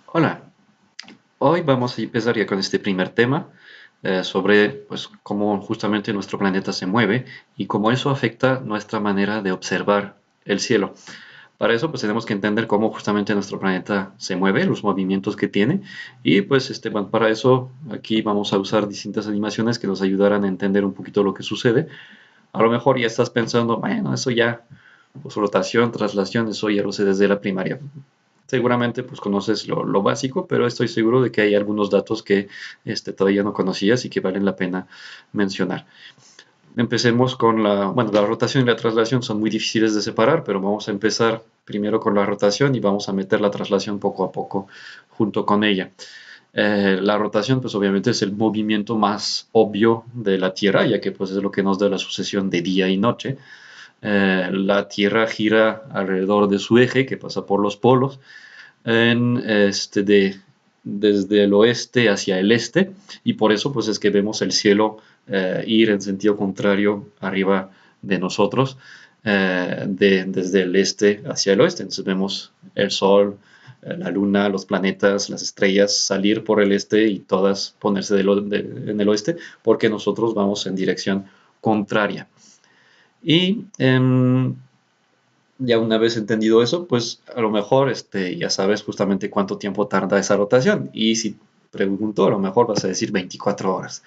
Hola, hoy vamos a empezar ya con este primer tema sobre pues, cómo justamente nuestro planeta se mueve y cómo eso afecta nuestra manera de observar el cielo. Para eso pues tenemos que entender cómo justamente nuestro planeta se mueve, los movimientos que tiene y pues bueno, para eso aquí vamos a usar distintas animaciones que nos ayudarán a entender un poquito lo que sucede. A lo mejor ya estás pensando, bueno, eso ya, pues rotación, traslación, eso ya lo sé desde la primaria. Seguramente pues conoces lo básico, pero estoy seguro de que hay algunos datos que todavía no conocías y que valen la pena mencionar. Empecemos con bueno, la rotación y la traslación son muy difíciles de separar, pero vamos a empezar primero con la rotación y vamos a meter la traslación poco a poco junto con ella. La rotación, pues obviamente es el movimiento más obvio de la Tierra, ya que pues es lo que nos da la sucesión de día y noche. La Tierra gira alrededor de su eje, que pasa por los polos, en, desde el oeste hacia el este, y por eso pues es que vemos el cielo ir en sentido contrario arriba de nosotros, desde el este hacia el oeste. Entonces vemos el sol, la luna, los planetas, las estrellas salir por el este y todas ponerse en el oeste, porque nosotros vamos en dirección contraria. Y ya una vez entendido eso, pues a lo mejor ya sabes justamente cuánto tiempo tarda esa rotación. Y si pregunto, a lo mejor vas a decir 24 horas.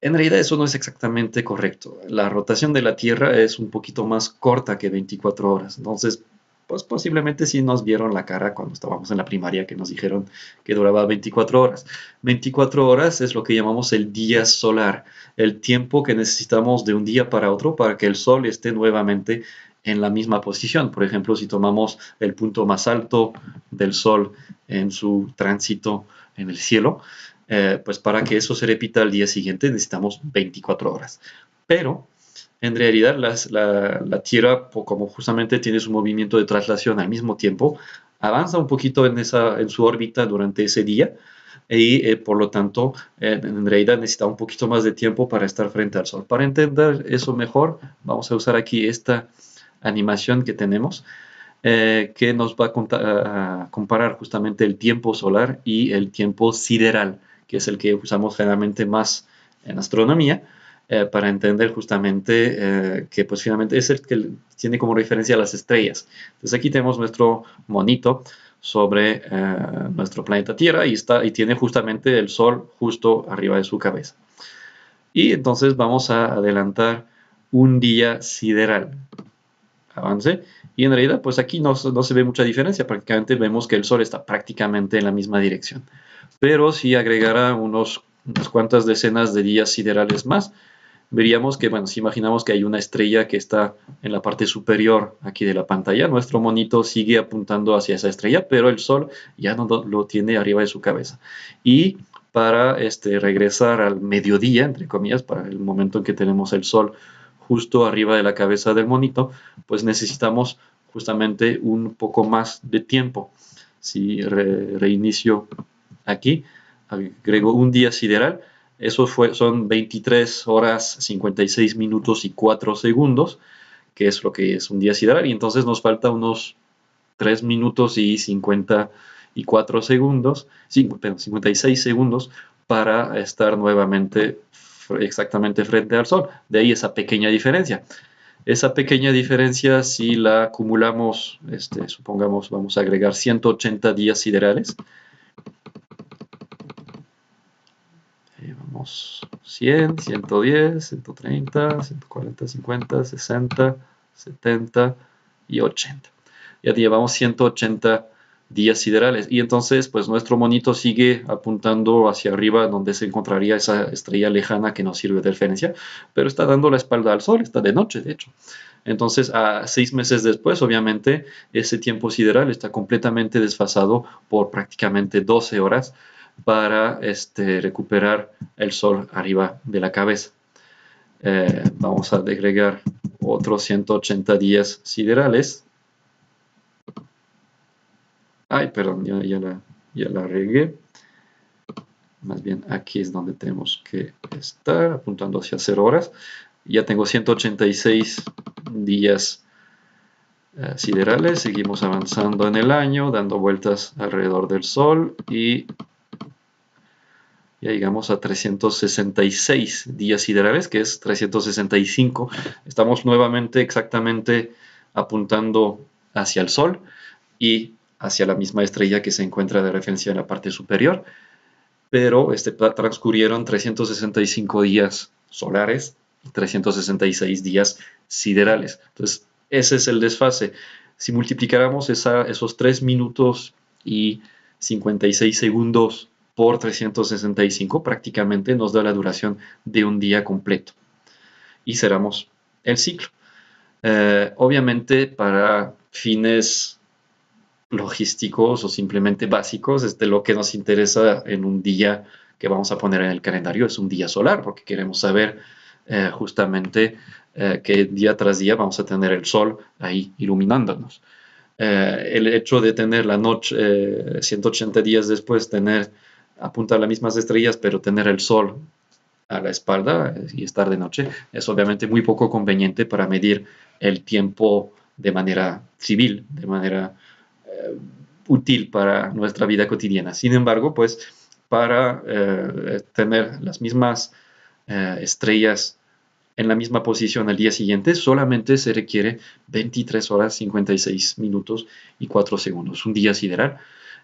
En realidad eso no es exactamente correcto. La rotación de la Tierra es un poquito más corta que 24 horas. Entonces, pues posiblemente sí nos vieron la cara cuando estábamos en la primaria que nos dijeron que duraba 24 horas. 24 horas es lo que llamamos el día solar, el tiempo que necesitamos de un día para otro para que el Sol esté nuevamente en la misma posición. Por ejemplo, si tomamos el punto más alto del Sol en su tránsito en el cielo, pues para que eso se repita al día siguiente necesitamos 24 horas. Pero en realidad la Tierra, como justamente tiene su movimiento de traslación al mismo tiempo, avanza un poquito en su órbita durante ese día y por lo tanto en realidad necesita un poquito más de tiempo para estar frente al Sol. Para entender eso mejor, vamos a usar aquí esta animación que tenemos que nos va a comparar justamente el tiempo solar y el tiempo sideral, que es el que usamos generalmente más en astronomía, para entender justamente que pues finalmente es el que tiene como referencia a las estrellas. Entonces aquí tenemos nuestro monito sobre nuestro planeta Tierra y tiene justamente el Sol justo arriba de su cabeza. Y entonces vamos a adelantar un día sideral. Avance. Y en realidad, pues aquí no se ve mucha diferencia. Prácticamente vemos que el Sol está prácticamente en la misma dirección. Pero si agregara unas cuantas decenas de días siderales más, veríamos que, bueno, si imaginamos que hay una estrella que está en la parte superior aquí de la pantalla, nuestro monito sigue apuntando hacia esa estrella, pero el Sol ya no lo tiene arriba de su cabeza. Y para regresar al mediodía, entre comillas, para el momento en que tenemos el Sol justo arriba de la cabeza del monito, pues necesitamos justamente un poco más de tiempo. Si reinicio aquí, agrego un día sideral, son 23 horas 56 minutos y 4 segundos, que es lo que es un día sideral, y entonces nos falta unos 3 minutos y 54 segundos, 56 segundos para estar nuevamente exactamente frente al Sol. De ahí esa pequeña diferencia. Esa pequeña diferencia, si la acumulamos, supongamos, vamos a agregar 180 días siderales, vamos 100, 110, 130, 140, 50, 60, 70 y 80. Ya llevamos 180 días siderales y entonces pues nuestro monito sigue apuntando hacia arriba donde se encontraría esa estrella lejana que nos sirve de referencia, pero está dando la espalda al sol, está de noche de hecho. Entonces, a 6 meses después, obviamente, ese tiempo sideral está completamente desfasado por prácticamente 12 horas para recuperar el sol arriba de la cabeza. Vamos a agregar otros 180 días siderales. Ay, perdón, ya la regué. Más bien aquí es donde tenemos que estar, apuntando hacia 0 horas. Ya tengo 186 días siderales. Seguimos avanzando en el año, dando vueltas alrededor del Sol y ya llegamos a 366 días siderales, que es 365. Estamos nuevamente exactamente apuntando hacia el Sol y hacia la misma estrella que se encuentra de referencia en la parte superior, pero transcurrieron 365 días solares y 366 días siderales. Entonces, ese es el desfase. Si multiplicáramos esos 3 minutos y 56 segundos por 365, prácticamente nos da la duración de un día completo. Y cerramos el ciclo. Obviamente, para fines logísticos o simplemente básicos, lo que nos interesa en un día que vamos a poner en el calendario es un día solar, porque queremos saber justamente que día tras día vamos a tener el sol ahí iluminándonos. El hecho de tener la noche, 180 días después, apuntar las mismas estrellas, pero tener el sol a la espalda y estar de noche, es obviamente muy poco conveniente para medir el tiempo de manera civil, de manera útil para nuestra vida cotidiana. Sin embargo, pues para tener las mismas estrellas en la misma posición al día siguiente, solamente se requiere 23 horas, 56 minutos y 4 segundos, un día sideral.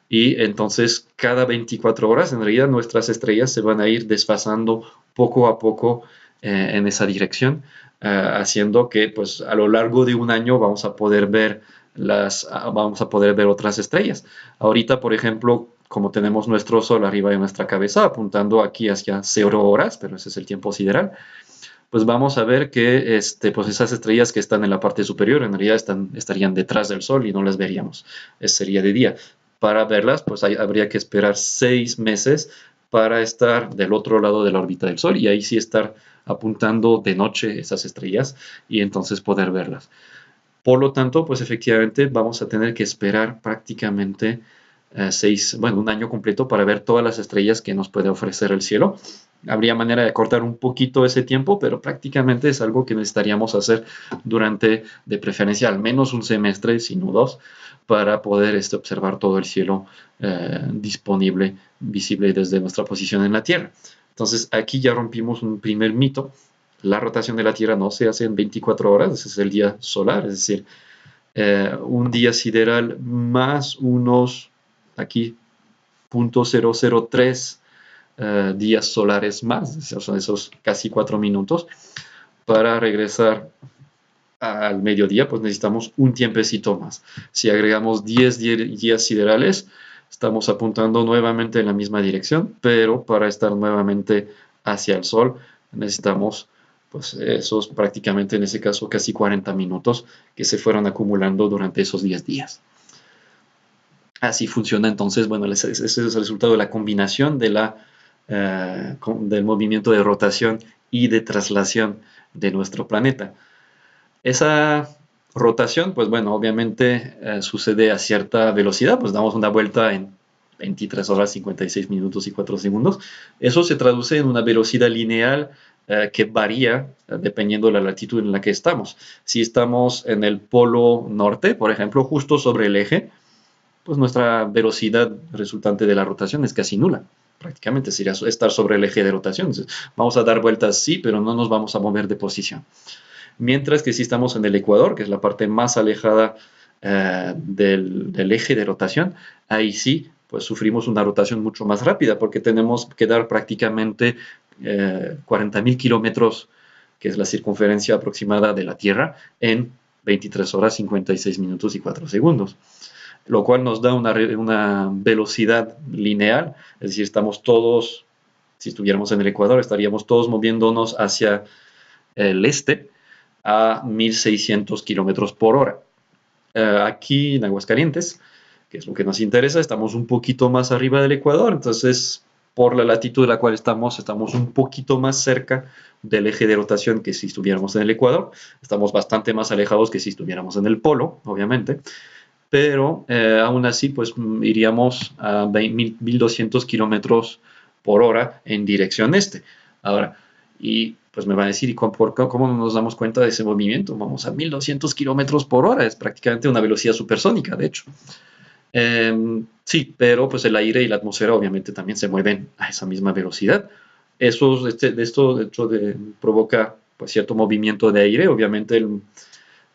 Y entonces cada 24 horas en realidad nuestras estrellas se van a ir desfasando poco a poco en esa dirección, haciendo que pues a lo largo de un año vamos a poder ver otras estrellas. Ahorita, por ejemplo, como tenemos nuestro Sol arriba de nuestra cabeza, apuntando aquí hacia 0 horas, pero ese es el tiempo sideral, pues vamos a ver que pues esas estrellas que están en la parte superior en realidad estarían detrás del Sol y no las veríamos. Sería de día. Para verlas, pues habría que esperar 6 meses para estar del otro lado de la órbita del Sol y ahí sí estar apuntando de noche esas estrellas y entonces poder verlas. Por lo tanto, pues efectivamente vamos a tener que esperar prácticamente un año completo para ver todas las estrellas que nos puede ofrecer el cielo. Habría manera de cortar un poquito ese tiempo, pero prácticamente es algo que necesitaríamos hacer durante, de preferencia, al menos un semestre, si no dos, para poder observar todo el cielo disponible, visible desde nuestra posición en la Tierra. Entonces aquí ya rompimos un primer mito. La rotación de la Tierra no se hace en 24 horas, ese es el día solar, es decir, un día sideral más unos, aquí, 0.003 días solares más, son esos casi 4 minutos. Para regresar al mediodía, pues necesitamos un tiempecito más. Si agregamos 10 días siderales, estamos apuntando nuevamente en la misma dirección, pero para estar nuevamente hacia el Sol necesitamos pues esos prácticamente en ese caso casi 40 minutos que se fueron acumulando durante esos 10 días. Así funciona entonces, bueno, ese es el resultado de la combinación del movimiento de rotación y de traslación de nuestro planeta. Esa rotación, pues bueno, obviamente sucede a cierta velocidad, pues damos una vuelta en 23 horas, 56 minutos y 4 segundos. Eso se traduce en una velocidad lineal que varía dependiendo de la latitud en la que estamos. Si estamos en el polo norte, por ejemplo, justo sobre el eje, pues nuestra velocidad resultante de la rotación es casi nula. Prácticamente sería estar sobre el eje de rotación. Vamos a dar vueltas, sí, pero no nos vamos a mover de posición. Mientras que si estamos en el ecuador, que es la parte más alejada del eje de rotación, ahí sí, pues sufrimos una rotación mucho más rápida porque tenemos que dar prácticamente 40.000 kilómetros, que es la circunferencia aproximada de la Tierra, en 23 horas, 56 minutos y 4 segundos. Lo cual nos da una velocidad lineal, es decir, estamos todos, si estuviéramos en el ecuador, estaríamos todos moviéndonos hacia el este, a 1.600 kilómetros por hora. Aquí en Aguascalientes, que es lo que nos interesa, estamos un poquito más arriba del Ecuador, entonces por la latitud de la cual estamos un poquito más cerca del eje de rotación que si estuviéramos en el Ecuador, estamos bastante más alejados que si estuviéramos en el polo, obviamente, pero aún así pues iríamos a 1.200 kilómetros por hora en dirección este. Ahora, Y pues me va a decir, ¿y cómo no nos damos cuenta de ese movimiento? Vamos a 1200 kilómetros por hora, es prácticamente una velocidad supersónica, de hecho. Sí, pero pues el aire y la atmósfera obviamente también se mueven a esa misma velocidad. De hecho, provoca pues, cierto movimiento de aire. Obviamente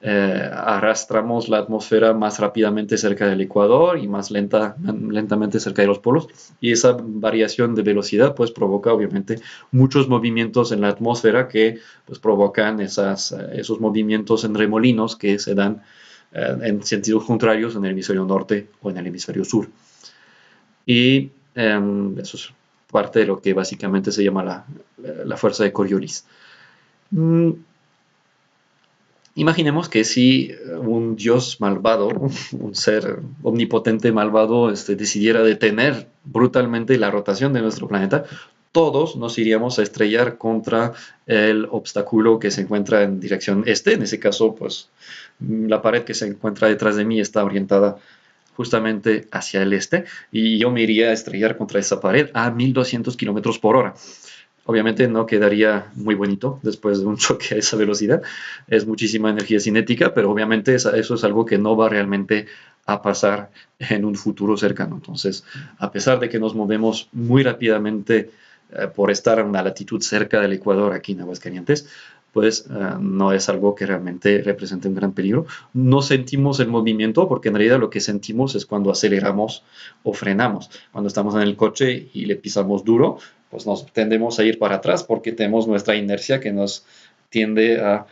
arrastramos la atmósfera más rápidamente cerca del ecuador y más lentamente cerca de los polos. Y esa variación de velocidad pues provoca obviamente muchos movimientos en la atmósfera que pues provocan esos movimientos en remolinos que se dan en sentidos contrarios en el hemisferio norte o en el hemisferio sur. Y eso es parte de lo que básicamente se llama la fuerza de Coriolis. Mm, Imaginemos que si un dios malvado, un ser omnipotente malvado, decidiera detener brutalmente la rotación de nuestro planeta, todos nos iríamos a estrellar contra el obstáculo que se encuentra en dirección este. En ese caso, pues la pared que se encuentra detrás de mí está orientada justamente hacia el este y yo me iría a estrellar contra esa pared a 1200 kilómetros por hora. Obviamente no quedaría muy bonito después de un choque a esa velocidad. Es muchísima energía cinética, pero obviamente eso es algo que no va realmente a pasar en un futuro cercano. Entonces, a pesar de que nos movemos muy rápidamente por estar a una latitud cerca del Ecuador aquí en Aguascalientes, pues no es algo que realmente represente un gran peligro. No sentimos el movimiento porque en realidad lo que sentimos es cuando aceleramos o frenamos. Cuando estamos en el coche y le pisamos duro, pues nos tendemos a ir para atrás porque tenemos nuestra inercia que nos tiende a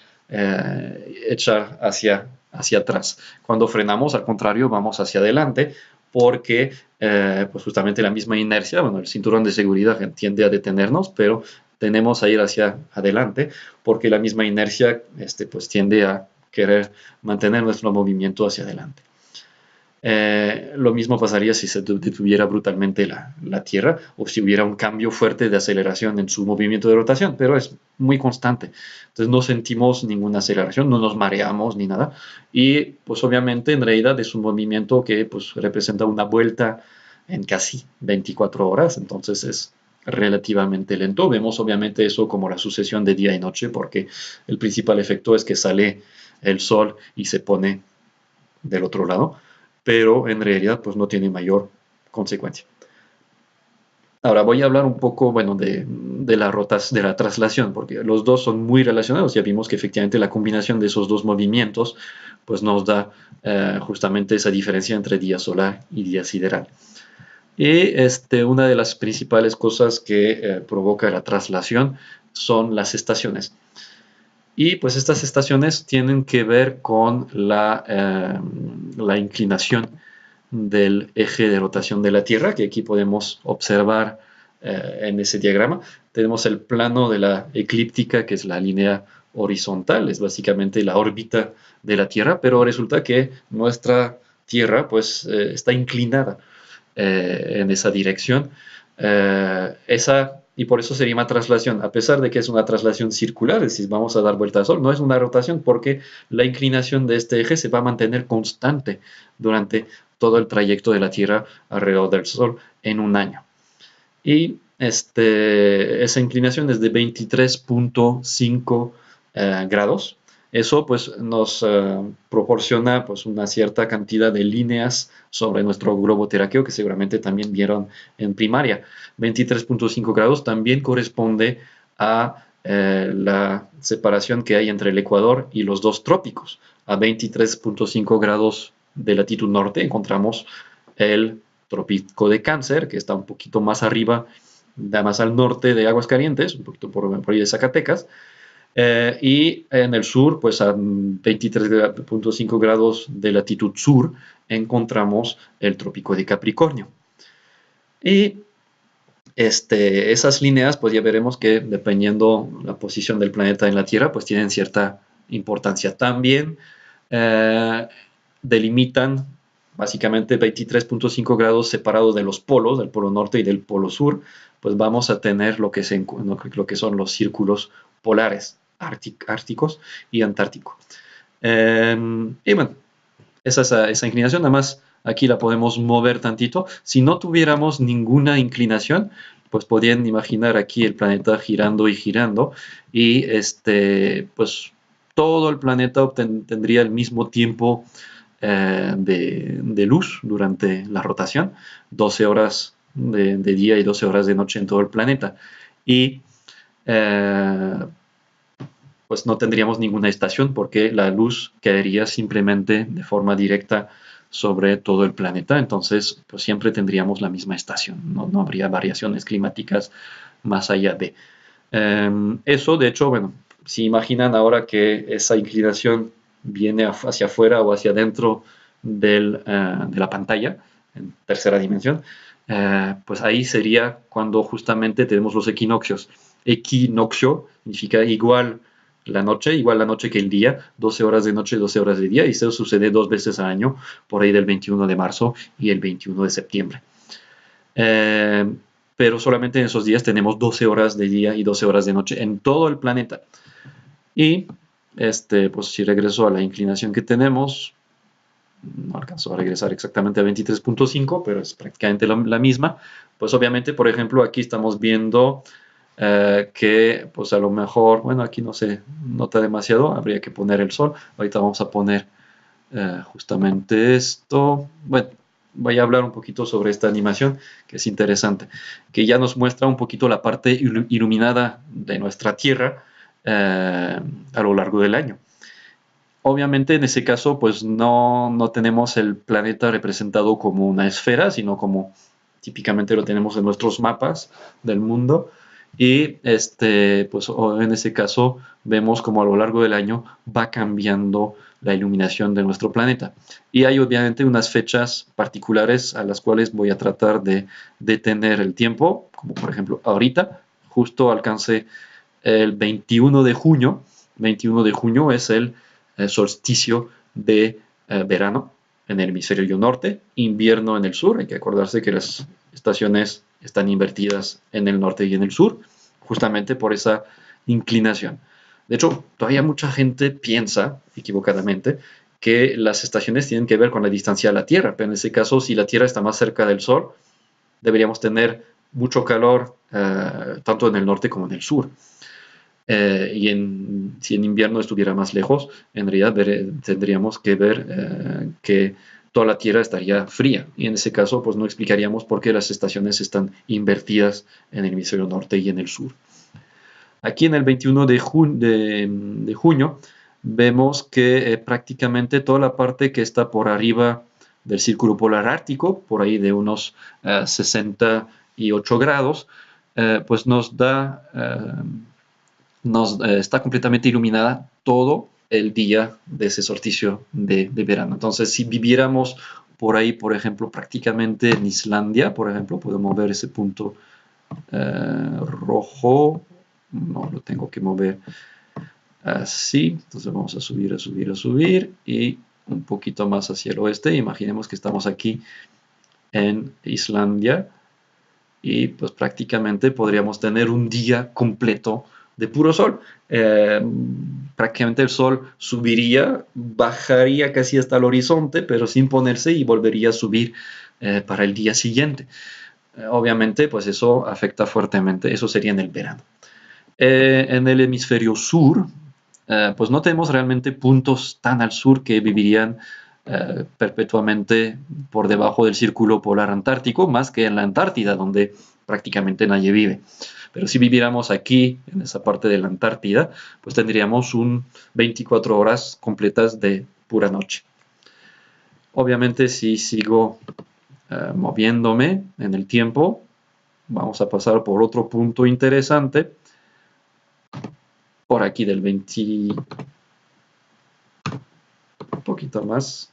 echar hacia atrás. Cuando frenamos, al contrario, vamos hacia adelante porque pues justamente la misma inercia, bueno, el cinturón de seguridad tiende a detenernos, pero tenemos a ir hacia adelante porque la misma inercia pues tiende a querer mantener nuestro movimiento hacia adelante. Lo mismo pasaría si se detuviera brutalmente la Tierra o si hubiera un cambio fuerte de aceleración en su movimiento de rotación, pero es muy constante. Entonces no sentimos ninguna aceleración, no nos mareamos ni nada. Y pues obviamente en realidad es un movimiento que pues representa una vuelta en casi 24 horas, entonces es relativamente lento. Vemos obviamente eso como la sucesión de día y noche porque el principal efecto es que sale el sol y se pone del otro lado, pero en realidad pues no tiene mayor consecuencia. Ahora voy a hablar un poco, bueno, de las rotas de la traslación, porque los dos son muy relacionados. Ya vimos que efectivamente la combinación de esos dos movimientos pues nos da justamente esa diferencia entre día solar y día sideral. Y una de las principales cosas que provoca la traslación son las estaciones. Y pues estas estaciones tienen que ver con la inclinación del eje de rotación de la Tierra, que aquí podemos observar en ese diagrama. Tenemos el plano de la eclíptica, que es la línea horizontal, es básicamente la órbita de la Tierra, pero resulta que nuestra Tierra pues está inclinada en esa dirección. Y por eso sería una traslación, a pesar de que es una traslación circular, es decir, vamos a dar vuelta al Sol, no es una rotación porque la inclinación de este eje se va a mantener constante durante todo el trayecto de la Tierra alrededor del Sol en un año. Y esa inclinación es de 23.5 grados. Eso pues nos proporciona pues una cierta cantidad de líneas sobre nuestro globo terráqueo que seguramente también vieron en primaria. 23.5 grados también corresponde a la separación que hay entre el Ecuador y los dos trópicos. A 23.5 grados de latitud norte encontramos el trópico de Cáncer, que está un poquito más arriba, más al norte de Aguascalientes, un poquito por ahí de Zacatecas, y en el sur, pues a 23.5 grados de latitud sur, encontramos el trópico de Capricornio. Y esas líneas, pues ya veremos que dependiendo la posición del planeta en la Tierra, pues tienen cierta importancia. También delimitan básicamente 23.5 grados separados de los polos, del polo norte y del polo sur, pues vamos a tener lo que son los círculos polares árticos y antárticos. Y bueno, esa inclinación, nada más aquí la podemos mover tantito. Si no tuviéramos ninguna inclinación, pues podrían imaginar aquí el planeta girando y girando, y pues todo el planeta tendría el mismo tiempo de luz durante la rotación, 12 horas de día y 12 horas de noche en todo el planeta. Y eh, pues no tendríamos ninguna estación porque la luz caería simplemente de forma directa sobre todo el planeta. Entonces, pues siempre tendríamos la misma estación. No habría variaciones climáticas más allá de. Eso, de hecho, bueno, si imaginan ahora que esa inclinación viene hacia afuera o hacia adentro de la pantalla, en tercera dimensión, pues ahí sería cuando justamente tenemos los equinoccios. Equinoccio significa igual la noche que el día, 12 horas de noche, 12 horas de día, y eso sucede 2 veces al año, por ahí del 21 de marzo y el 21 de septiembre. Eh, pero solamente en esos días tenemos 12 horas de día y 12 horas de noche en todo el planeta. Y pues si regreso a la inclinación que tenemos, no alcanzó a regresar exactamente a 23.5, pero es prácticamente la misma. Pues obviamente, por ejemplo, aquí estamos viendo que pues a lo mejor, bueno, aquí no se nota demasiado, habría que poner el sol. Ahorita vamos a poner justamente esto. Bueno, voy a hablar un poquito sobre esta animación, que es interesante, que ya nos muestra un poquito la parte iluminada de nuestra Tierra a lo largo del año. Obviamente en ese caso pues no tenemos el planeta representado como una esfera, sino como típicamente lo tenemos en nuestros mapas del mundo. Y pues en ese caso vemos como a lo largo del año va cambiando la iluminación de nuestro planeta. Y hay obviamente unas fechas particulares a las cuales voy a tratar de detener el tiempo, como por ejemplo ahorita, justo alcancé el 21 de junio. 21 de junio es el solsticio de verano en el hemisferio norte, invierno en el sur. Hay que acordarse que las estaciones están invertidas en el norte y en el sur, justamente por esa inclinación. De hecho, todavía mucha gente piensa, equivocadamente, que las estaciones tienen que ver con la distancia a la Tierra, pero en ese caso, si la Tierra está más cerca del Sol, deberíamos tener mucho calor tanto en el norte como en el sur. Si en invierno estuviera más lejos, en realidad tendríamos que ver que toda la Tierra estaría fría. Y en ese caso, pues no explicaríamos por qué las estaciones están invertidas en el hemisferio norte y en el sur. Aquí en el 21 de junio vemos que prácticamente toda la parte que está por arriba del círculo polar ártico, por ahí de unos 68 grados, pues nos da está completamente iluminada todo el día de ese solsticio de verano. Entonces, si viviéramos por ahí, por ejemplo, prácticamente en Islandia, por ejemplo, podemos ver ese punto rojo. No, lo tengo que mover así. Entonces vamos a subir, a subir, a subir y un poquito más hacia el oeste. Imaginemos que estamos aquí en Islandia y pues prácticamente podríamos tener un día completo de puro sol. Prácticamente el sol subiría, bajaría casi hasta el horizonte, pero sin ponerse y volvería a subir para el día siguiente. Obviamente, pues eso afecta fuertemente, eso sería en el verano. En el hemisferio sur, pues no tenemos realmente puntos tan al sur que vivirían perpetuamente por debajo del círculo polar antártico, más que en la Antártida, donde prácticamente nadie vive. Pero si viviéramos aquí, en esa parte de la Antártida, pues tendríamos 24 horas completas de pura noche. Obviamente, si sigo moviéndome en el tiempo, vamos a pasar por otro punto interesante, por aquí del 20, un poquito más.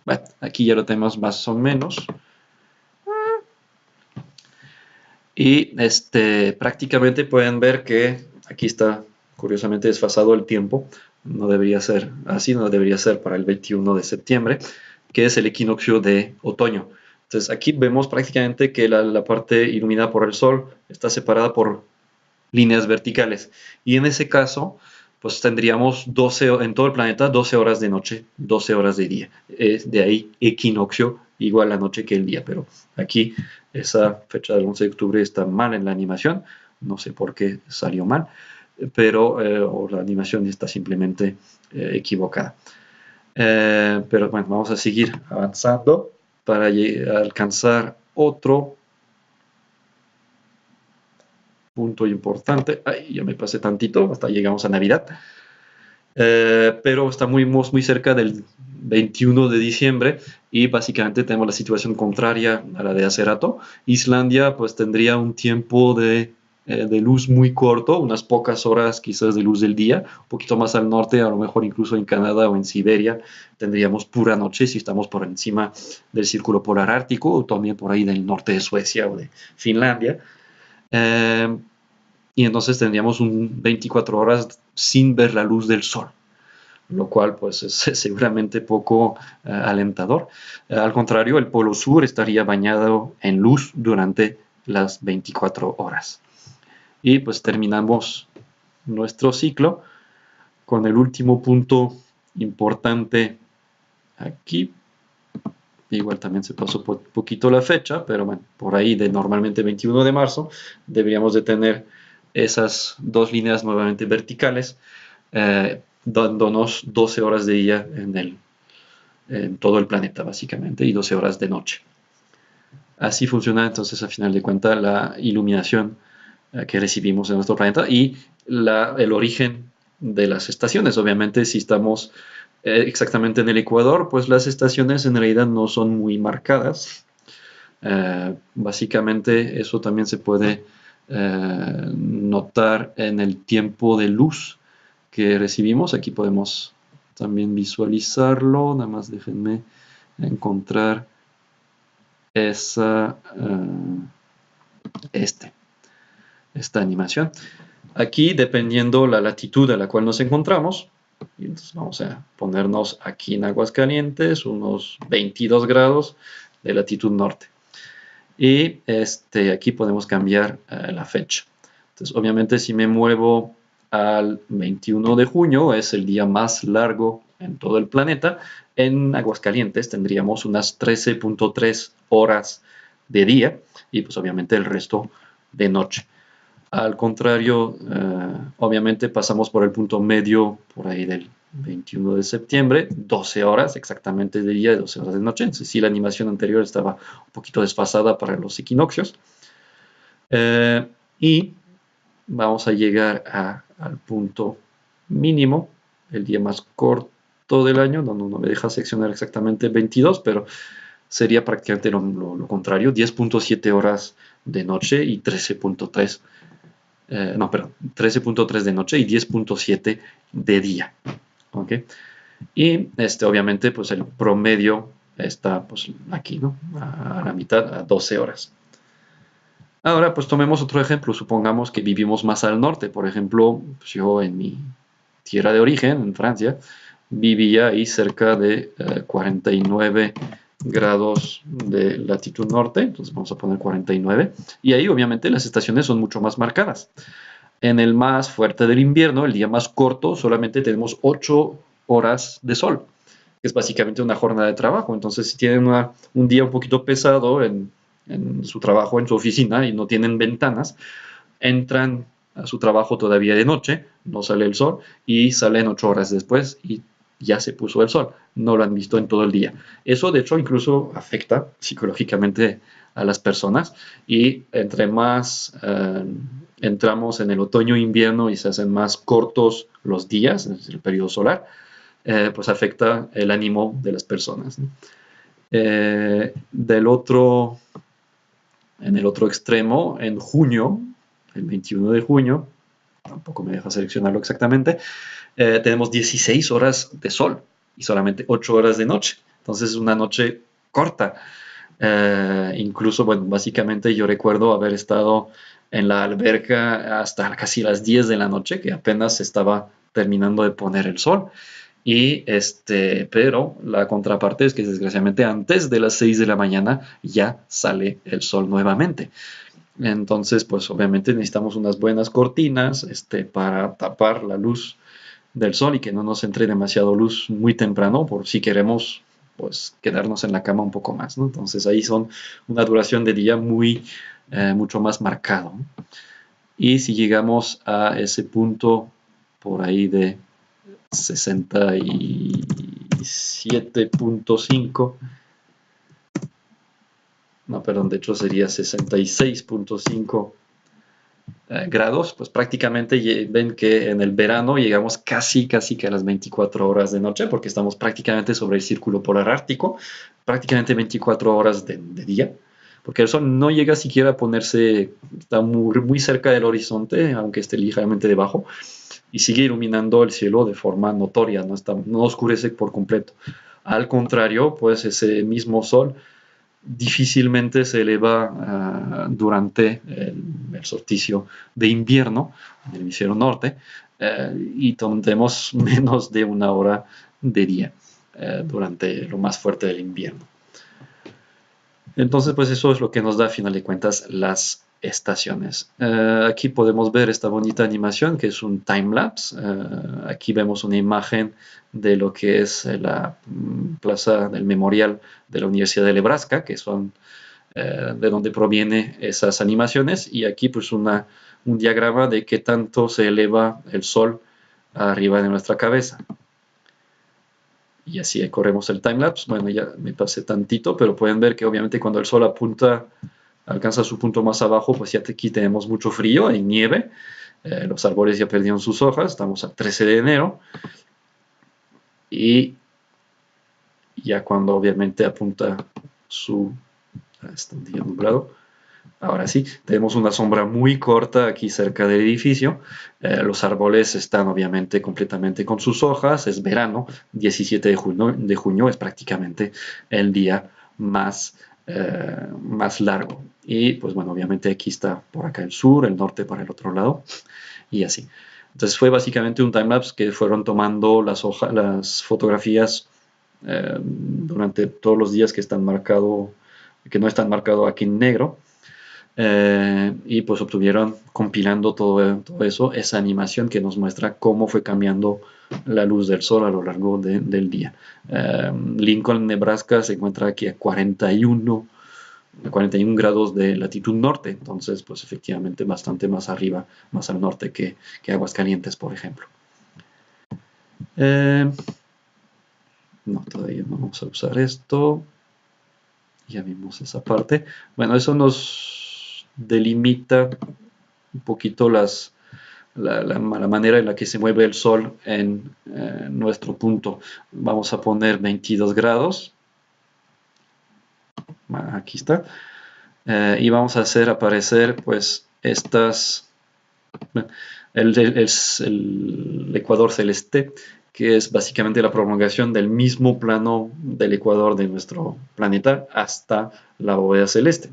Bueno, aquí ya lo tenemos más o menos. Y prácticamente pueden ver que aquí está curiosamente desfasado el tiempo. No debería ser así, no debería ser para el 21 de septiembre, que es el equinoccio de otoño. Entonces aquí vemos prácticamente que la parte iluminada por el sol está separada por líneas verticales. Y en ese caso, pues tendríamos 12, en todo el planeta 12 horas de noche, 12 horas de día. De ahí equinoccio, igual la noche que el día, pero aquí esa fecha del 11 de octubre está mal en la animación, no sé por qué salió mal, pero o la animación está simplemente equivocada. Pero bueno, vamos a seguir avanzando para alcanzar otro punto importante. Ay, ya me pasé tantito, hasta llegamos a Navidad. Pero estamos muy cerca del 21 de diciembre y básicamente tenemos la situación contraria a la de hace rato. Islandia pues tendría un tiempo de luz muy corto, unas pocas horas quizás de luz del día, un poquito más al norte, a lo mejor incluso en Canadá o en Siberia tendríamos pura noche si estamos por encima del círculo polar ártico o también por ahí del norte de Suecia o de Finlandia. Eh, y entonces tendríamos un 24 horas sin ver la luz del sol, lo cual pues es seguramente poco alentador. Al contrario, el polo sur estaría bañado en luz durante las 24 horas. Y pues terminamos nuestro ciclo con el último punto importante aquí. Igual también se pasó un poquito la fecha, pero bueno, por ahí de normalmente 21 de marzo deberíamos de tener esas dos líneas nuevamente verticales, dándonos 12 horas de día en todo el planeta básicamente y 12 horas de noche. Así funciona entonces a final de cuentas la iluminación que recibimos en nuestro planeta y el origen de las estaciones. Obviamente si estamos exactamente en el Ecuador, pues las estaciones en realidad no son muy marcadas. Básicamente eso también se puede notar en el tiempo de luz que recibimos. Aquí podemos también visualizarlo. Nada más déjenme encontrar esta animación. Aquí, dependiendo la latitud a la cual nos encontramos, entonces vamos a ponernos aquí en Aguascalientes, unos 22 grados de latitud norte. Y aquí podemos cambiar la fecha. Entonces, obviamente, si me muevo al 21 de junio, es el día más largo en todo el planeta. En Aguascalientes tendríamos unas 13.3 horas de día y pues obviamente el resto de noche. Al contrario, obviamente pasamos por el punto medio por ahí del 21 de septiembre, 12 horas exactamente de día y 12 horas de noche. Entonces, sí, la animación anterior estaba un poquito desfasada para los equinoccios. Y vamos a llegar al punto mínimo, el día más corto del año. No me deja seccionar exactamente 22, pero sería prácticamente lo contrario, 10.7 horas de noche y 13.3 13.3 de noche y 10.7 de día. ¿Okay? Y obviamente pues el promedio está pues aquí, ¿no? A la mitad, a 12 horas. Ahora pues tomemos otro ejemplo, supongamos que vivimos más al norte, por ejemplo, pues, yo en mi tierra de origen, en Francia, vivía ahí cerca de 49 grados de latitud norte, entonces vamos a poner 49, y ahí obviamente las estaciones son mucho más marcadas. En el más fuerte del invierno, el día más corto, solamente tenemos 8 horas de sol, que es básicamente una jornada de trabajo. Entonces, si tienen un día un poquito pesado en su trabajo, en su oficina, y no tienen ventanas, entran a su trabajo todavía de noche, no sale el sol, y salen 8 horas después y ya se puso el sol, no lo han visto en todo el día. Eso de hecho incluso afecta psicológicamente a las personas y entre más entramos en el otoño-invierno y se hacen más cortos los días, es el periodo solar, pues afecta el ánimo de las personas, ¿no? En el otro extremo, en junio, el 21 de junio, tampoco me deja seleccionarlo exactamente, tenemos 16 horas de sol y solamente 8 horas de noche. Entonces es una noche corta. Incluso, bueno, básicamente yo recuerdo haber estado en la alberca hasta casi las 10 de la noche, que apenas estaba terminando de poner el sol. Y pero la contraparte es que desgraciadamente antes de las 6 de la mañana ya sale el sol nuevamente. Entonces, pues obviamente necesitamos unas buenas cortinas para tapar la luz del sol y que no nos entre demasiado luz muy temprano por si queremos pues quedarnos en la cama un poco más, ¿no? Entonces ahí son una duración de día mucho más marcado, ¿no? Y si llegamos a ese punto por ahí de 67.5, no, perdón, de hecho sería 66.5 grados, pues prácticamente ven que en el verano llegamos casi que a las 24 horas de noche, porque estamos prácticamente sobre el círculo polar ártico, prácticamente 24 horas de día, porque el sol no llega siquiera a ponerse, está muy cerca del horizonte, aunque esté ligeramente debajo, y sigue iluminando el cielo de forma notoria, no oscurece por completo. Al contrario, pues ese mismo sol difícilmente se eleva durante el solsticio de invierno en el hemisferio norte, y tendremos menos de una hora de día durante lo más fuerte del invierno. Entonces, pues eso es lo que nos da, a final de cuentas, las estaciones. Aquí podemos ver esta bonita animación que es un time-lapse. Aquí vemos una imagen de lo que es la plaza del memorial de la Universidad de Nebraska, que son de donde provienen esas animaciones, y aquí pues un diagrama de qué tanto se eleva el sol arriba de nuestra cabeza. Y así corremos el timelapse. Bueno, ya me pasé tantito, pero pueden ver que obviamente cuando el sol alcanza su punto más abajo, pues ya aquí tenemos mucho frío, hay nieve, los árboles ya perdieron sus hojas, estamos a 13 de enero, y ya cuando obviamente apunta está un día nublado. Ahora sí, tenemos una sombra muy corta aquí cerca del edificio. Los árboles están obviamente completamente con sus hojas. Es verano, 17 de junio es prácticamente el día más largo. Y pues bueno, obviamente aquí está por acá el sur, el norte para el otro lado, y así. Entonces fue básicamente un timelapse que fueron tomando las fotografías durante todos los días que no están marcados aquí en negro, y pues obtuvieron, compilando todo eso, esa animación que nos muestra cómo fue cambiando la luz del sol a lo largo del día. Lincoln, Nebraska se encuentra aquí a 41 grados de latitud norte, entonces pues efectivamente bastante más arriba, más al norte que Aguascalientes, por ejemplo. No, todavía no vamos a usar esto. Ya vimos esa parte. Bueno, eso nos delimita un poquito la manera en la que se mueve el sol en nuestro punto. Vamos a poner 22 grados. Aquí está. Y vamos a hacer aparecer pues el ecuador celeste, que es básicamente la prolongación del mismo plano del ecuador de nuestro planeta hasta la bóveda celeste.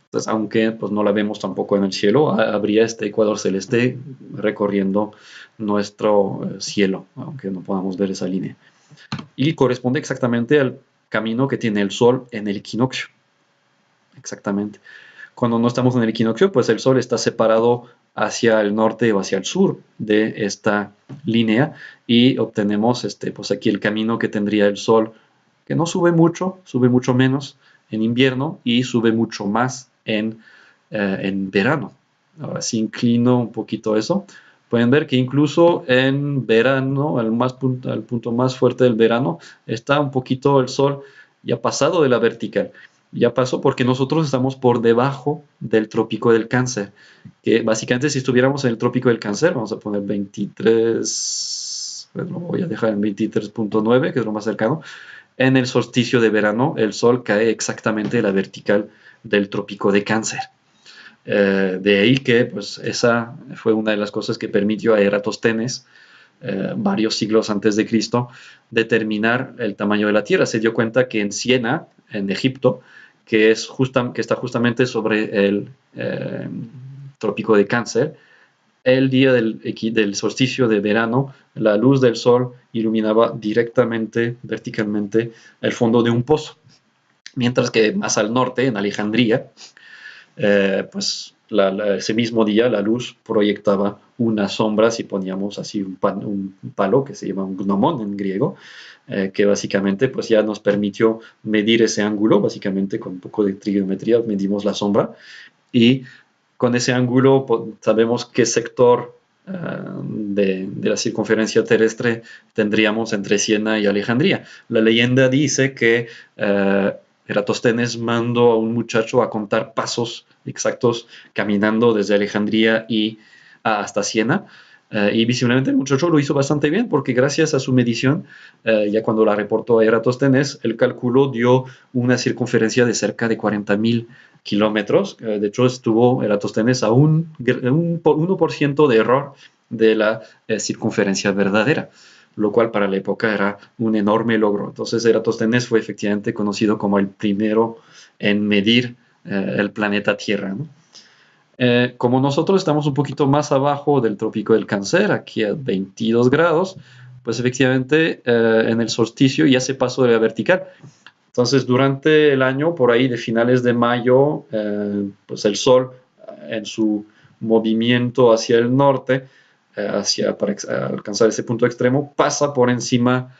Entonces, aunque pues, no la vemos tampoco en el cielo, habría este ecuador celeste recorriendo nuestro cielo, aunque no podamos ver esa línea. Y corresponde exactamente al camino que tiene el Sol en el equinoccio. Exactamente. Cuando no estamos en el equinoccio, pues el Sol está separado hacia el norte o hacia el sur de esta línea, y obtenemos pues aquí el camino que tendría el Sol, que no sube mucho menos en invierno y sube mucho más en verano. Ahora si inclino un poquito eso, pueden ver que incluso en verano, al punto más fuerte del verano, está un poquito el Sol ya pasado de la vertical. Ya pasó porque nosotros estamos por debajo del trópico del Cáncer, que básicamente si estuviéramos en el trópico del Cáncer, vamos a poner 23, lo voy a dejar en 23.9, que es lo más cercano. En el solsticio de verano, el Sol cae exactamente en la vertical del trópico de Cáncer. De ahí que pues, esa fue una de las cosas que permitió a Eratosthenes, varios siglos antes de Cristo, determinar el tamaño de la Tierra. Se dio cuenta que en Siena, en Egipto, que está justamente sobre el trópico de Cáncer, el día del solsticio de verano, la luz del sol iluminaba directamente, verticalmente, el fondo de un pozo. Mientras que más al norte, en Alejandría, pues ese mismo día la luz proyectaba una sombra si poníamos así un palo que se llama un gnomón en griego, que básicamente pues ya nos permitió medir ese ángulo, básicamente con un poco de trigonometría medimos la sombra y con ese ángulo sabemos qué sector de la circunferencia terrestre tendríamos entre Siena y Alejandría. La leyenda dice que Eratóstenes mandó a un muchacho a contar pasos exactos caminando desde Alejandría y hasta Siena. Y visiblemente el muchacho lo hizo bastante bien porque gracias a su medición, ya cuando la reportó a Eratóstenes, el cálculo dio una circunferencia de cerca de 40.000 kilómetros. De hecho, estuvo Eratóstenes a un 1% de error de la circunferencia verdadera, lo cual para la época era un enorme logro. Entonces, Eratóstenes fue efectivamente conocido como el primero en medir el planeta Tierra, ¿no? Como nosotros estamos un poquito más abajo del trópico del Cáncer, aquí a 22 grados, pues efectivamente en el solsticio ya se pasó de la vertical. Entonces, durante el año, por ahí de finales de mayo, pues el Sol en su movimiento hacia el norte, para alcanzar ese punto extremo, pasa por encima,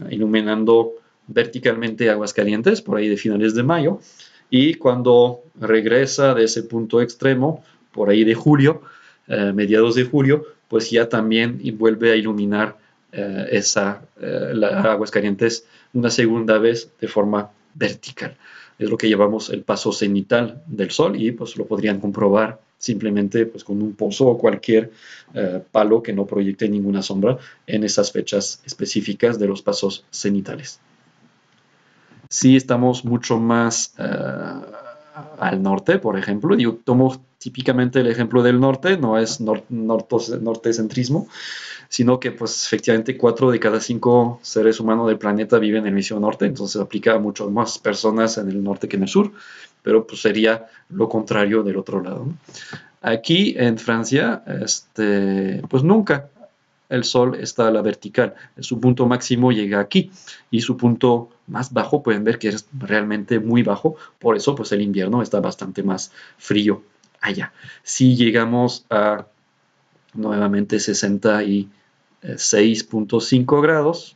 iluminando verticalmente Aguascalientes, por ahí de finales de mayo, y cuando regresa de ese punto extremo, por ahí de julio, mediados de julio, pues ya también vuelve a iluminar la Aguascalientes una segunda vez de forma vertical. Es lo que llamamos el paso cenital del Sol y pues lo podrían comprobar simplemente pues, con un pozo o cualquier palo que no proyecte ninguna sombra en esas fechas específicas de los pasos cenitales. Si estamos mucho más al norte, por ejemplo, yo tomo típicamente el ejemplo del norte, no es nortecentrismo, sino que pues efectivamente 4 de cada 5 seres humanos del planeta viven en el hemisferio norte, entonces aplica a muchas más personas en el norte que en el sur, pero pues sería lo contrario del otro lado, ¿no? Aquí en Francia, pues nunca el Sol está a la vertical, su punto máximo llega aquí y su punto más bajo pueden ver que es realmente muy bajo, por eso pues el invierno está bastante más frío allá. Si llegamos a nuevamente 66.5 grados,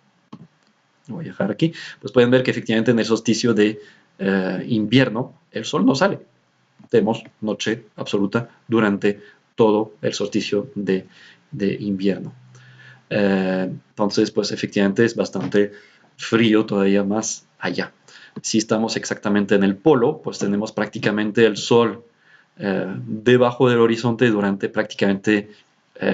voy a dejar aquí, pues pueden ver que efectivamente en el solsticio de invierno el Sol no sale. Tenemos noche absoluta durante todo el solsticio de invierno. Entonces, pues efectivamente es bastante frío todavía más allá. Si estamos exactamente en el polo, pues tenemos prácticamente el Sol debajo del horizonte durante prácticamente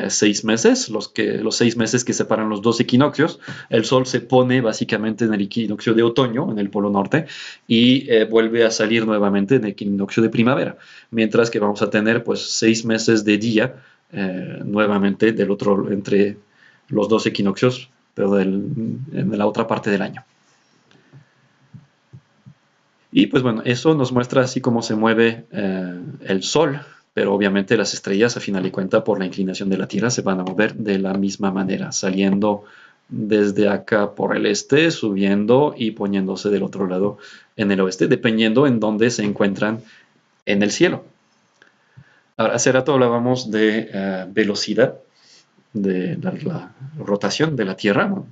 6 meses, los 6 meses que separan los dos equinoccios. El Sol se pone básicamente en el equinoccio de otoño, en el polo norte, y vuelve a salir nuevamente en el equinoccio de primavera, mientras que vamos a tener pues 6 meses de día nuevamente del otro, entre los dos equinoccios, pero en la otra parte del año. Y pues bueno, eso nos muestra así cómo se mueve el Sol, pero obviamente las estrellas, a final de cuentas, por la inclinación de la Tierra, se van a mover de la misma manera, saliendo desde acá por el este, subiendo y poniéndose del otro lado en el oeste, dependiendo en dónde se encuentran en el cielo. Ahora, hace rato hablábamos de velocidad, de la rotación de la Tierra, ¿no?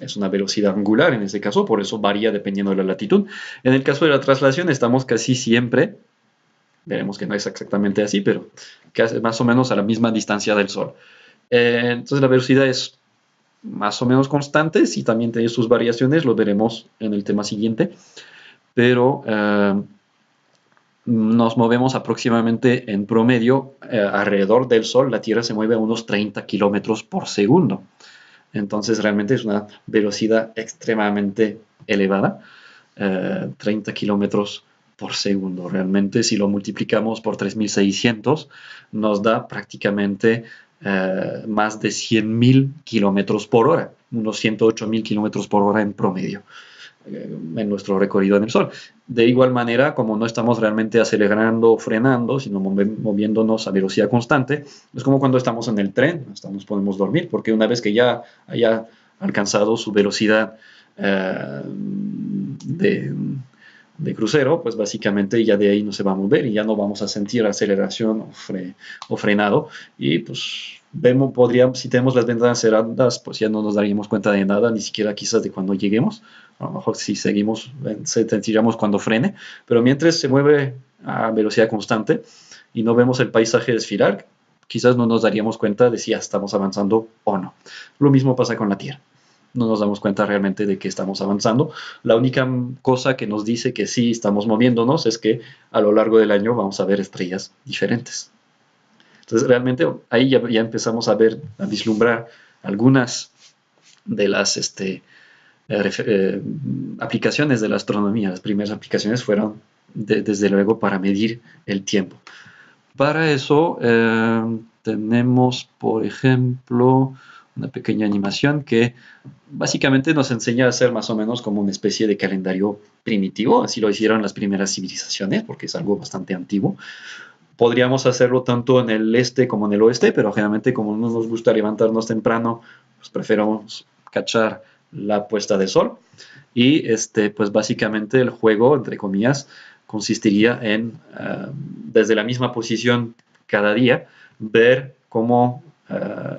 Es una velocidad angular en este caso, por eso varía dependiendo de la latitud. En el caso de la traslación estamos casi siempre, veremos que no es exactamente así, pero casi más o menos a la misma distancia del Sol. Entonces la velocidad es más o menos constante, y también tiene sus variaciones, lo veremos en el tema siguiente, pero nos movemos aproximadamente en promedio alrededor del Sol, la Tierra se mueve a unos 30 kilómetros por segundo. Entonces realmente es una velocidad extremadamente elevada, 30 kilómetros por segundo. Realmente si lo multiplicamos por 3600 nos da prácticamente más de 100.000 kilómetros por hora, unos 108.000 kilómetros por hora en promedio en nuestro recorrido en el Sol. De igual manera, como no estamos realmente acelerando o frenando, sino moviéndonos a velocidad constante, es como cuando estamos en el tren, hasta nos podemos dormir, porque una vez que ya haya alcanzado su velocidad de crucero, pues básicamente ya de ahí no se va a mover y ya no vamos a sentir aceleración o frenado. Y pues si tenemos las ventanas cerradas, pues ya no nos daríamos cuenta de nada, ni siquiera quizás de cuando lleguemos. A lo mejor si seguimos, sentiríamos cuando frene, pero mientras se mueve a velocidad constante y no vemos el paisaje desfilar, quizás no nos daríamos cuenta de si ya estamos avanzando o no. Lo mismo pasa con la Tierra. No nos damos cuenta realmente de que estamos avanzando. La única cosa que nos dice que sí estamos moviéndonos es que a lo largo del año vamos a ver estrellas diferentes. Entonces realmente ahí ya empezamos a ver, a vislumbrar algunas de las aplicaciones de la astronomía. Las primeras aplicaciones fueron desde luego para medir el tiempo. Para eso tenemos, por ejemplo, una pequeña animación que básicamente nos enseña a hacer más o menos como una especie de calendario primitivo. Así lo hicieron las primeras civilizaciones, porque es algo bastante antiguo. Podríamos hacerlo tanto en el este como en el oeste, pero generalmente como no nos gusta levantarnos temprano, pues preferimos cachar la puesta de sol. Y pues básicamente el juego, entre comillas, consistiría en, desde la misma posición cada día, ver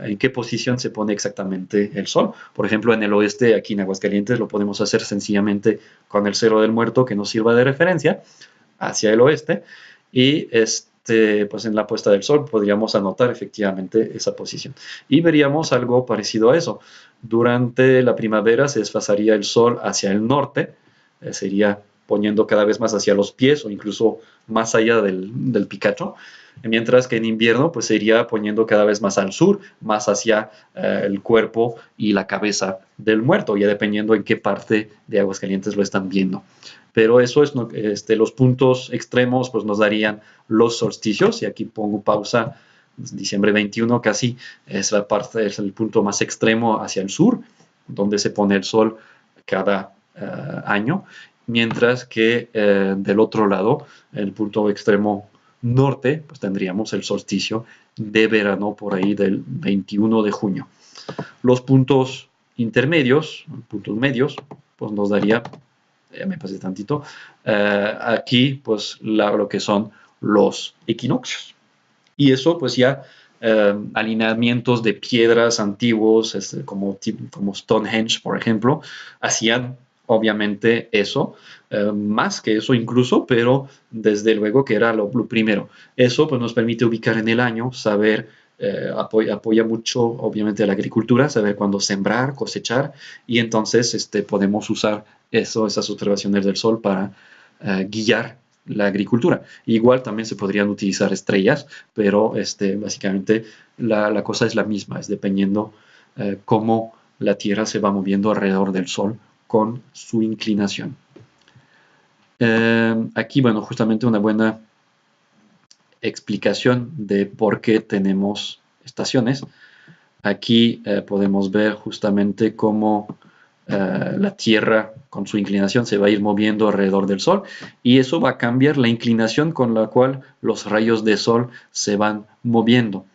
en qué posición se pone exactamente el sol. Por ejemplo, en el oeste, aquí en Aguascalientes, lo podemos hacer sencillamente con el cero del muerto que nos sirva de referencia hacia el oeste. Y pues en la puesta del sol podríamos anotar efectivamente esa posición. Y veríamos algo parecido a eso. Durante la primavera se desfasaría el sol hacia el norte, sería poniendo cada vez más hacia los pies o incluso más allá del Picacho, mientras que en invierno pues se iría poniendo cada vez más al sur, más hacia el cuerpo y la cabeza del muerto, ya dependiendo en qué parte de Aguascalientes lo están viendo. Pero eso es los puntos extremos, pues nos darían los solsticios, y aquí pongo pausa. Diciembre 21 casi es el punto más extremo hacia el sur, donde se pone el sol cada año, mientras que del otro lado, el punto extremo norte, pues tendríamos el solsticio de verano por ahí del 21 de junio. Los puntos intermedios, puntos medios, pues nos daría, me pasé tantito, aquí pues lo que son los equinoccios. Y eso pues ya alineamientos de piedras antiguos, como Stonehenge, por ejemplo, hacían obviamente eso, más que eso incluso, pero desde luego que era lo primero. Eso pues nos permite ubicar en el año, saber, apoya mucho obviamente la agricultura, saber cuándo sembrar, cosechar, y entonces podemos usar esas observaciones del sol para guiar la agricultura. Igual también se podrían utilizar estrellas, pero básicamente la cosa es la misma, es dependiendo cómo la Tierra se va moviendo alrededor del Sol con su inclinación. Aquí, bueno, justamente una buena explicación de por qué tenemos estaciones. Aquí podemos ver justamente cómo la Tierra con su inclinación se va a ir moviendo alrededor del Sol, y eso va a cambiar la inclinación con la cual los rayos de Sol se van moviendo.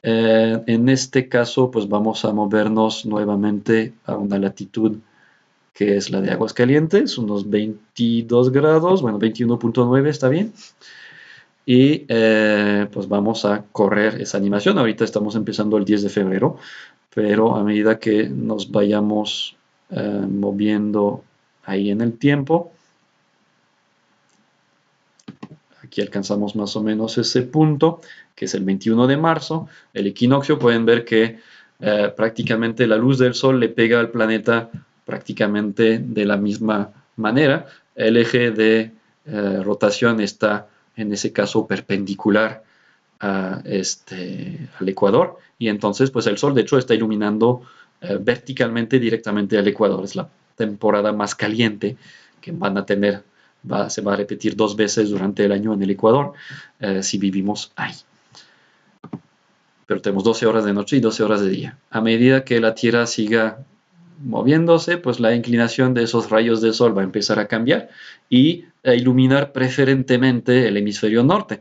En este caso pues vamos a movernos nuevamente a una latitud que es la de Aguascalientes, unos 22 grados, bueno, 21.9 está bien. Y pues vamos a correr esa animación. Ahorita estamos empezando el 10 de febrero, pero a medida que nos vayamos moviendo ahí en el tiempo, aquí alcanzamos más o menos ese punto, que es el 21 de marzo, el equinoccio. Pueden ver que prácticamente la luz del sol le pega al planeta prácticamente de la misma manera. El eje de rotación está en ese caso perpendicular al ecuador, y entonces pues el sol de hecho está iluminando verticalmente directamente al ecuador. Es la temporada más caliente que van a tener, se va a repetir 2 veces durante el año en el Ecuador si vivimos ahí. Pero tenemos 12 horas de noche y 12 horas de día. A medida que la Tierra siga moviéndose, pues la inclinación de esos rayos de sol va a empezar a cambiar y a iluminar preferentemente el hemisferio norte.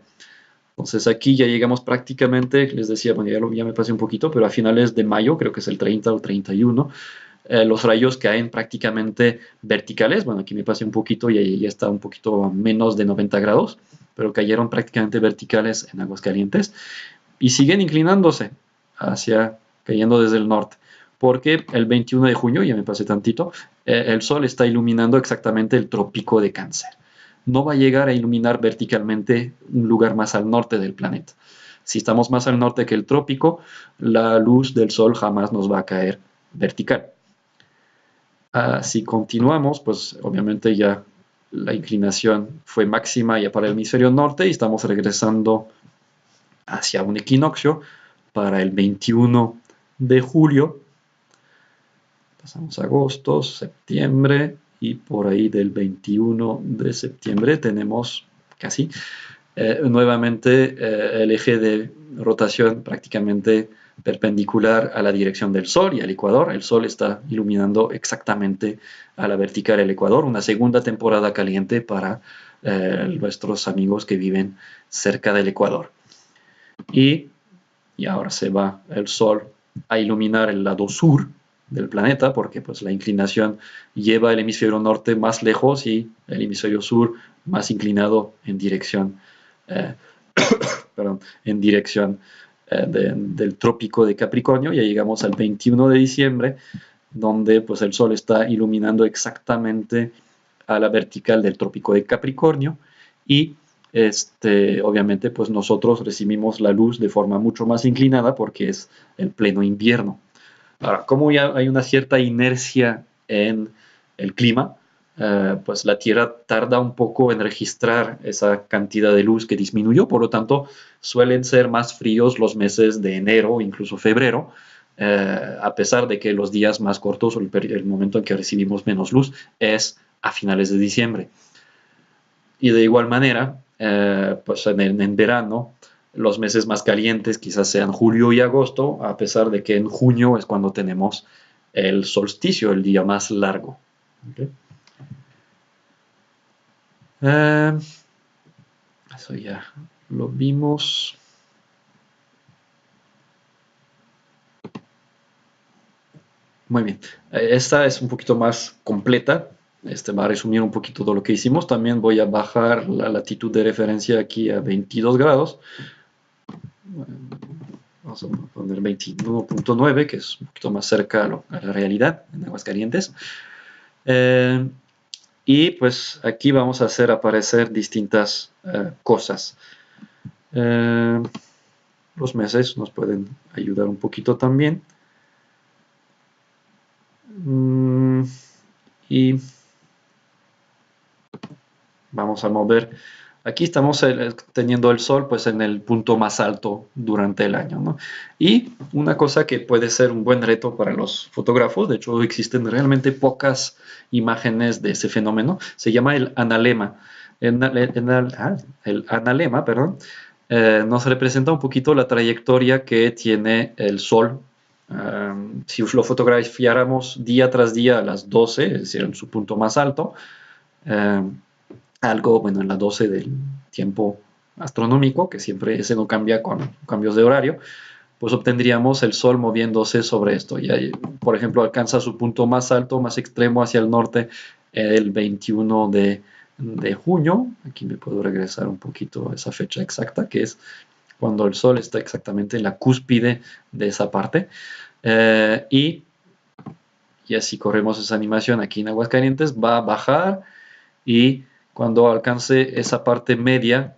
Entonces aquí ya llegamos prácticamente, les decía, bueno, ya me pasé un poquito, pero a finales de mayo, creo que es el 30 o 31, los rayos caen prácticamente verticales. Bueno, aquí me pasé un poquito y ahí ya está un poquito a menos de 90 grados, pero cayeron prácticamente verticales en Aguascalientes y siguen inclinándose cayendo desde el norte. Porque el 21 de junio, ya me pasé tantito, el Sol está iluminando exactamente el trópico de Cáncer. No va a llegar a iluminar verticalmente un lugar más al norte del planeta. Si estamos más al norte que el trópico, la luz del Sol jamás nos va a caer vertical. Si continuamos, pues obviamente ya la inclinación fue máxima ya para el hemisferio norte y estamos regresando hacia un equinoccio para el 21 de julio. Pasamos agosto, septiembre y por ahí del 21 de septiembre tenemos casi nuevamente el eje de rotación prácticamente perpendicular a la dirección del Sol y al ecuador. El Sol está iluminando exactamente a la vertical del ecuador. Una segunda temporada caliente para nuestros amigos que viven cerca del ecuador. Y ahora se va el Sol a iluminar el lado sur del planeta porque pues la inclinación lleva el hemisferio norte más lejos y el hemisferio sur más inclinado en dirección del trópico de Capricornio. Ya llegamos al 21 de diciembre donde pues el Sol está iluminando exactamente a la vertical del trópico de Capricornio y obviamente pues nosotros recibimos la luz de forma mucho más inclinada porque es el pleno invierno. Ahora, como ya hay una cierta inercia en el clima, pues la Tierra tarda un poco en registrar esa cantidad de luz que disminuyó, por lo tanto suelen ser más fríos los meses de enero o incluso febrero, a pesar de que los días más cortos o el momento en que recibimos menos luz es a finales de diciembre. Y de igual manera, pues en verano, los meses más calientes quizás sean julio y agosto, a pesar de que en junio es cuando tenemos el solsticio, el día más largo. ¿Okay? Eso ya lo vimos. Muy bien. Esta es un poquito más completa. Va a resumir un poquito todo lo que hicimos. También voy a bajar la latitud de referencia aquí a 22 grados. Vamos a poner 21.9, que es un poquito más cerca a la realidad en Aguascalientes. Y pues aquí vamos a hacer aparecer distintas cosas. Los meses nos pueden ayudar un poquito también. Y vamos a mover. Aquí estamos teniendo el Sol pues en el punto más alto durante el año, ¿no? Y una cosa que puede ser un buen reto para los fotógrafos, de hecho existen realmente pocas imágenes de ese fenómeno, se llama el analema. El analema, perdón, nos representa un poquito la trayectoria que tiene el Sol. Si lo fotografiáramos día tras día a las 12, es decir, en su punto más alto, algo, bueno, en las 12 del tiempo astronómico, que siempre ese no cambia con cambios de horario, pues obtendríamos el Sol moviéndose sobre esto. Y por ejemplo, alcanza su punto más alto, más extremo hacia el norte, el 21 de junio. Aquí me puedo regresar un poquito a esa fecha exacta, que es cuando el Sol está exactamente en la cúspide de esa parte. Y así corremos esa animación aquí en Aguascalientes, va a bajar y cuando alcance esa parte media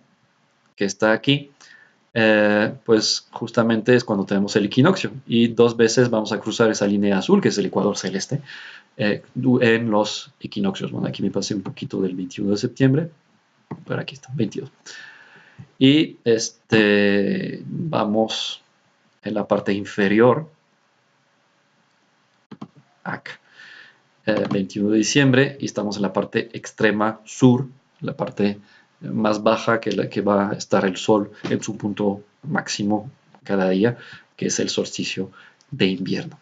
que está aquí, pues justamente es cuando tenemos el equinoccio y 2 veces vamos a cruzar esa línea azul que es el ecuador celeste en los equinoccios. Bueno, aquí me pasé un poquito del 21 de septiembre, pero aquí está, 22. Y vamos en la parte inferior, acá, 21 de diciembre, y estamos en la parte extrema sur, la parte más baja que la que va a estar el Sol en su punto máximo cada día, que es el solsticio de invierno.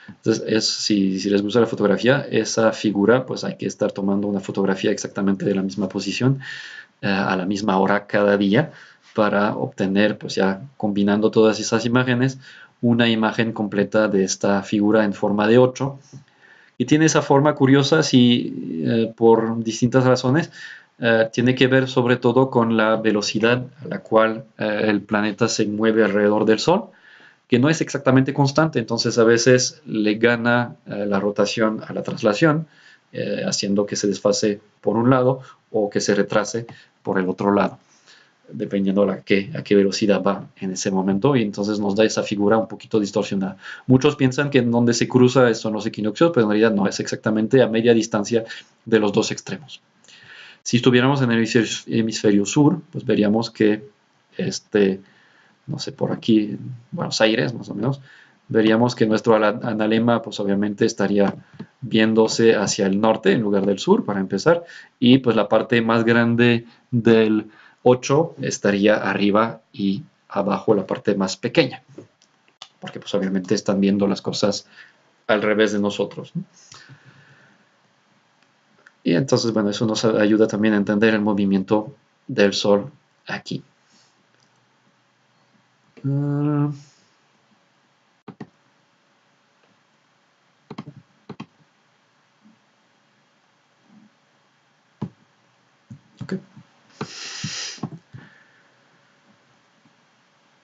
Entonces, si les gusta la fotografía, esa figura, pues hay que estar tomando una fotografía exactamente de la misma posición, a la misma hora cada día, para obtener, pues ya combinando todas esas imágenes, una imagen completa de esta figura en forma de 8. Y tiene esa forma curiosa por distintas razones. Tiene que ver sobre todo con la velocidad a la cual el planeta se mueve alrededor del Sol, que no es exactamente constante, entonces a veces le gana la rotación a la traslación, haciendo que se desfase por un lado o que se retrase por el otro lado, dependiendo a qué velocidad va en ese momento, y entonces nos da esa figura un poquito distorsionada. Muchos piensan que en donde se cruza son los equinoccios, pero en realidad no, es exactamente a media distancia de los dos extremos. Si estuviéramos en el hemisferio sur, pues veríamos que no sé, por aquí, en Buenos Aires más o menos, veríamos que nuestro analema pues obviamente estaría viéndose hacia el norte en lugar del sur, para empezar, y pues la parte más grande del 8 estaría arriba y abajo la parte más pequeña, porque pues obviamente están viendo las cosas al revés de nosotros, ¿no? Y entonces, bueno, eso nos ayuda también a entender el movimiento del Sol aquí.